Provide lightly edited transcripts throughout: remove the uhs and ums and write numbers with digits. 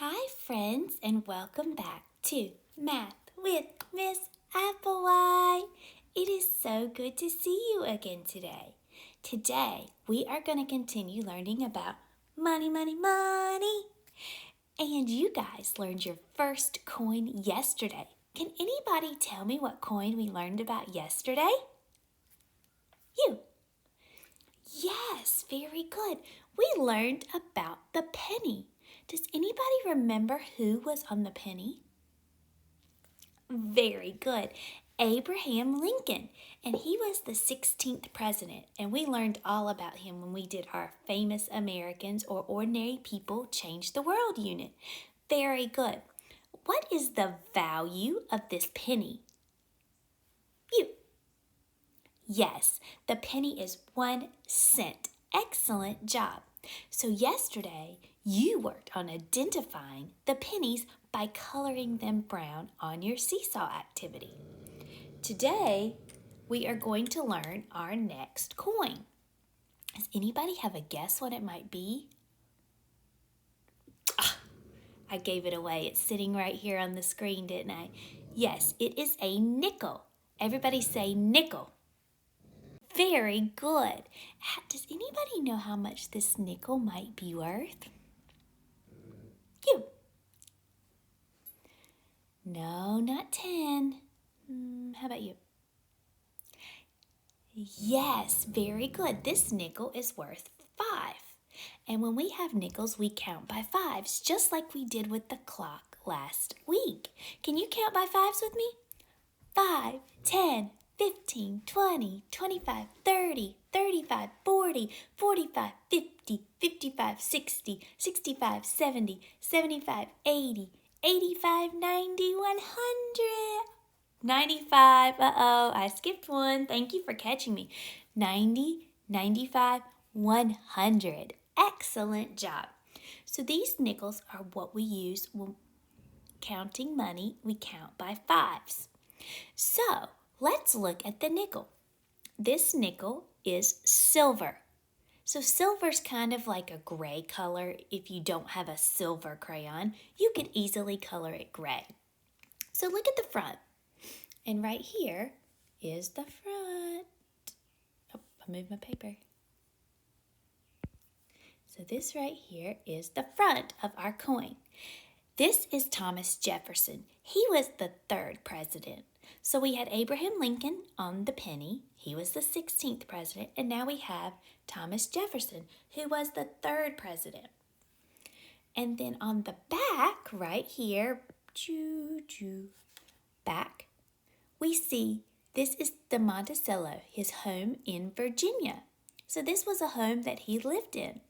Hi, friends, and welcome back to Math with Miss Applewhite. It is so good to see you again today. Today, we are going to continue learning about money, money, money. And you guys learned your first coin yesterday. Can anybody tell me what coin we learned about yesterday? You. Yes, very good. We learned about the penny. Does anybody remember who was on the penny? Very good. Abraham Lincoln. And he was the 16th president. And we learned all about him when we did our Famous Americans or Ordinary People Change the World unit. Very good. What is the value of this penny? You. Yes, the penny is 1 cent. Excellent job. So yesterday, you worked on identifying the pennies by coloring them brown on your seesaw activity. Today, we are going to learn our next coin. Does anybody have a guess what it might be? I gave it away. It's sitting right here on the screen, didn't I? Yes, it is a nickel. Everybody say nickel. Very good. Does anybody know how much this nickel might be worth? You. No, not 10. How about you? Yes, very good. This nickel is worth 5. And when we have nickels, we count by 5s, just like we did with the clock last week. Can you count by 5s with me? 5, 10, 15, 20, 25, 30, 35, 40, 45, 50, 55, 60, 65, 70, 75, 80, 85, 90, 100. 95. Uh-oh, I skipped one. Thank you for catching me. 90, 95, 100. Excellent job. So these nickels are what we use when counting money. We count by 5s. So let's look at the nickel. This nickel is silver. So silver's kind of like a gray color. If you don't have a silver crayon, you could easily color it gray. So look at the front. And right here is the front. Oh, I moved my paper. So this right here is the front of our coin. This is Thomas Jefferson. He was the 3rd president. So we had Abraham Lincoln on the penny. He was the 16th president. And now we have Thomas Jefferson, who was the 3rd president. And then on the back, right here, back, we see this is the Monticello, his home in Virginia. So this was a home that he lived in.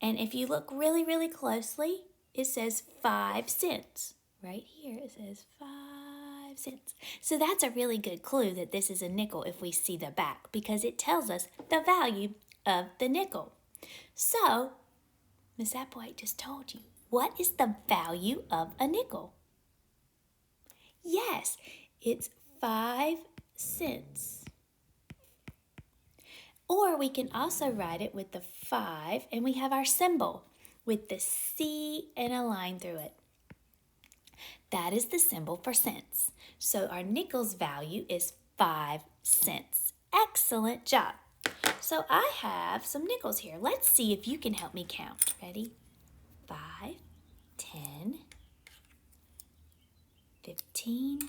And if you look really, really closely, it says 5 cents. Right here it says 5 cents. So that's a really good clue that this is a nickel if we see the back, because it tells us the value of the nickel. So, Miss Applewhite just told you, what is the value of a nickel? Yes, it's 5 cents. Or we can also write it with the 5, and we have our symbol with the C and a line through it. That is the symbol for cents. So our nickel's value is 5 cents. Excellent job. So I have some nickels here. Let's see if you can help me count. Ready? 5, 10, 15,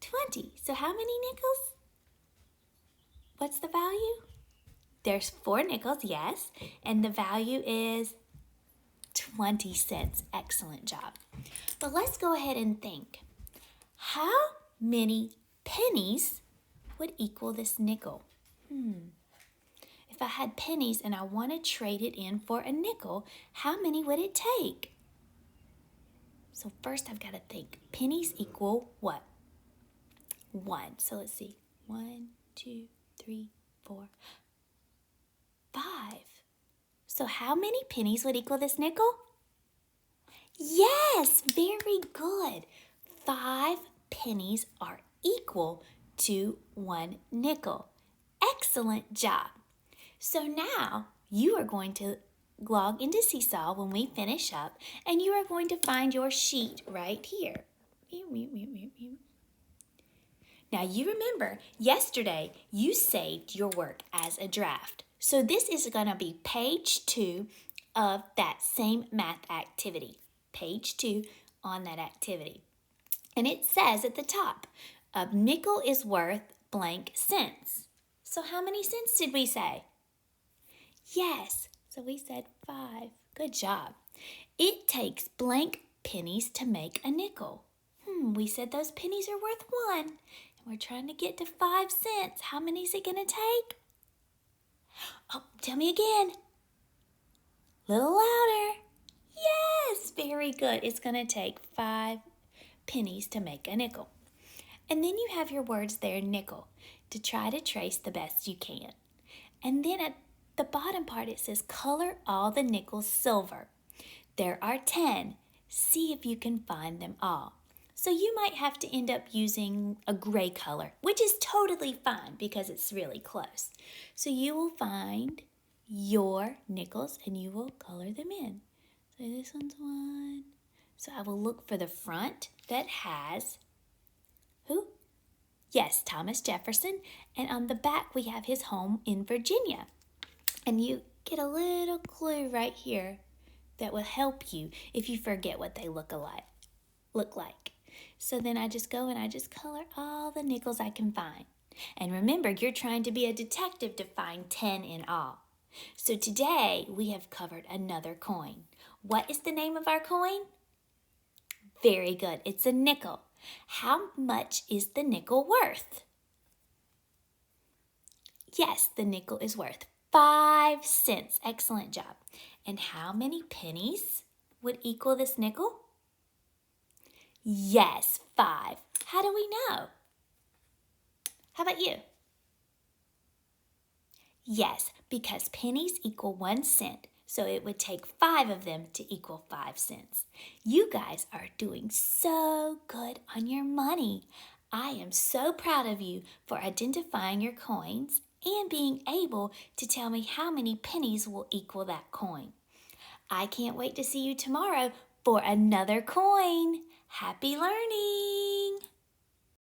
20. So how many nickels? What's the value? There's 4 nickels, yes. And the value is 20 cents. Excellent job. But let's go ahead and think. How many pennies would equal this nickel? If I had pennies and I want to trade it in for a nickel, how many would it take? So first I've got to think. Pennies equal what? 1. So let's see. 1, 2, 3, 4, 5. So how many pennies would equal this nickel? Yes, very good. 5 pennies are equal to 1 nickel. Excellent job. So now you are going to log into Seesaw when we finish up, and you are going to find your sheet right here. Now you remember, yesterday you saved your work as a draft. So this is going to be page 2 of that same math activity. Page 2 on that activity. And it says at the top, a nickel is worth blank cents. So how many cents did we say? Yes, so we said 5. Good job. It takes blank pennies to make a nickel. We said those pennies are worth 1. And we're trying to get to 5 cents. How many is it going to take? Oh, tell me again. Little louder. Yes, very good. It's going to take 5 pennies to make a nickel. And then you have your words there, nickel, to try to trace the best you can. And then at the bottom part it says color all the nickels silver. There are 10. See if you can find them all. So you might have to end up using a gray color, which is totally fine because it's really close. So you will find your nickels and you will color them in. So this one's 1. So I will look for the front that has who? Yes, Thomas Jefferson. And on the back we have his home in Virginia. And you get a little clue right here that will help you if you forget what they look like. So then I just go and I just color all the nickels I can find. And remember, you're trying to be a detective to find 10 in all. So today we have covered another coin. What is the name of our coin? Very good. It's a nickel. How much is the nickel worth? Yes, the nickel is worth 5 cents. Excellent job. And how many pennies would equal this nickel? Yes, 5. How do we know? How about you? Yes, because pennies equal 1 cent, so it would take 5 of them to equal 5 cents. You guys are doing so good on your money. I am so proud of you for identifying your coins and being able to tell me how many pennies will equal that coin. I can't wait to see you tomorrow for another coin. Happy learning!